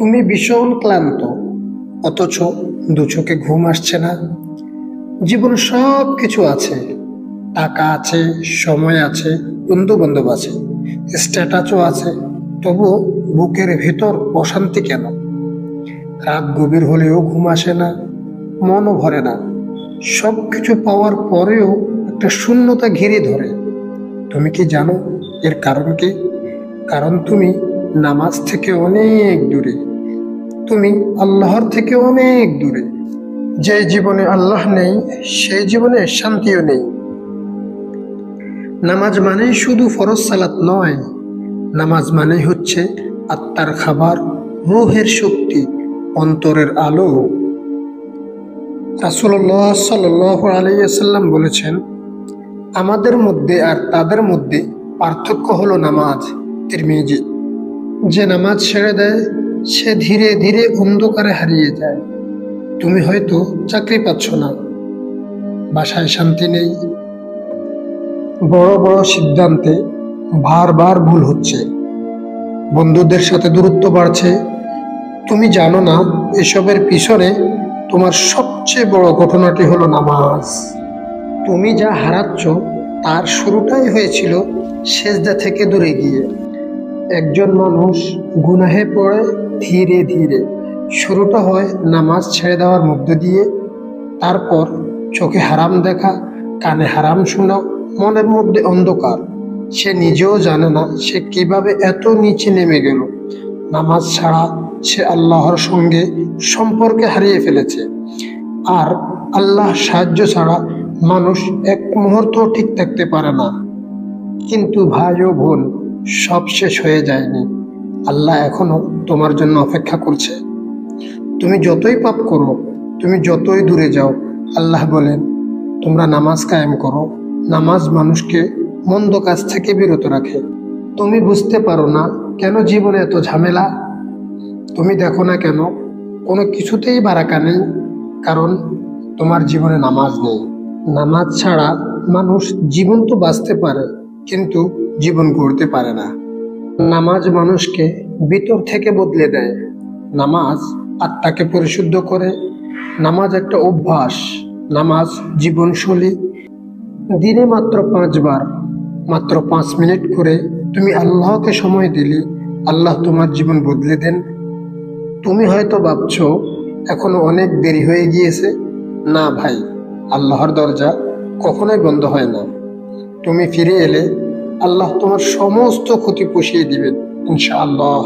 তুমি ভীষণ ক্লান্ত, অথচ দু চোখে ঘুম আসছে না। জীবন সব কিছু আছে, টাকা আছে, সময় আছে, বন্ধু বান্ধব আছে, স্ট্যাটাসও আছে, তবু বুকের ভেতর অশান্তি কেন? রাত গভীর হলেও ঘুম আসে না, মনও ভরে না। সব কিছু পাওয়ার পরেও একটা শূন্যতা ঘিরে ধরে। তুমি কি জানো এর কারণ কি? কারণ তুমি নামাজ থেকে অনেক দূরে, তুমি আল্লাহর থেকে অনেক দূরে। যে জীবনে আল্লাহ নেই, সেই জীবনে শান্তিও নেই। নামাজ মানেই শুধু ফরজ সালাত নয়, নামাজ মানেই হচ্ছে আত্মার খাবার, রূহের শক্তি, অন্তরের আলো। রাসূলুল্লাহ সাল্লাল্লাহু আলাইহি ওয়াসাল্লাম বলেছেন, আমাদের মধ্যে আর তাদের মধ্যে পার্থক্য হলো নামাজ। তিরমিজি। যে নামাজ ছেড়ে দেয় সে ধীরে ধীরে অন্ধকারে হারিয়ে যায়। তুমি হয়তো চাকরি পাচ্ছ না, বাসায় শান্তি নেই, বড় বড় সিদ্ধান্তে বারবার ভুল হচ্ছে, বন্ধুদের সাথে দূরত্ব বাড়ছে। তুমি জানো না এসবের পিছনে তোমার সবচেয়ে বড় ঘটনাটি হলো নামাজ। তুমি যা হারাচ্ছ তার শুরুটাই হয়েছিল সেজদা থেকে দূরে গিয়ে। একজন মানুষ গুনাহে পড়ে ধীরে ধীরে। শুরুটা হয় নামাজ ছেড়ে দেওয়ার মধ্য দিয়ে, তারপর চোখে হারাম দেখা, কানে হারাম শোনা, মনের মধ্যে অন্ধকার। সে নিজেও জানে না সে কিভাবে এত নিচে নেমে গেল। নামাজ ছাড়া সে আল্লাহর সঙ্গে সম্পর্কে হারিয়ে ফেলেছে। আর আল্লাহ সাহায্য ছাড়া মানুষ এক মুহূর্ত ঠিক থাকতে পারে না। কিন্তু ভাই ও বোন, সব শেষ হয়ে যায়নি। আল্লাহ এখনো তোমার জন্য অপেক্ষা করছে। তুমি যতই পাপ করো, তুমি যতই দূরে যাও, আল্লাহ বলেন তোমরা নামাজ কায়েম করো। নামাজ মানুষকে মন্দ কাজ থেকে বিরত রাখে। তুমি বুঝতে পারো না কেন জীবনে এত ঝামেলা? তুমি দেখো না কেন কোনো কিছুতেই বারাকা নেই? কারণ তোমার জীবনে নামাজ নেই। নামাজ ছাড়া মানুষ জীবন তো বাঁচতে পারে, কিন্তু জীবন গড়তে পারে না। নামাজ মানুষকে ভিতর থেকে বদলে দেয়। নামাজ আত্মাকে পরিশুদ্ধ করে। নামাজ একটা অভ্যাস, নামাজ জীবনশৈলী। দিনে মাত্র 5 বার, মাত্র 5 মিনিট করে তুমি আল্লাহকে সময় দিলে আল্লাহ তোমার জীবন বদলে দেন। তুমি হয়তো ভাবছো এখনো অনেক দেরি হয়ে গিয়েছে। না ভাই, আল্লাহর দরজা কখনোই বন্ধ হয় না। তুমি ফিরে এলে আল্লাহ তোমার সমস্ত ক্ষতি পুষিয়ে দিবেন ইনশাআল্লাহ।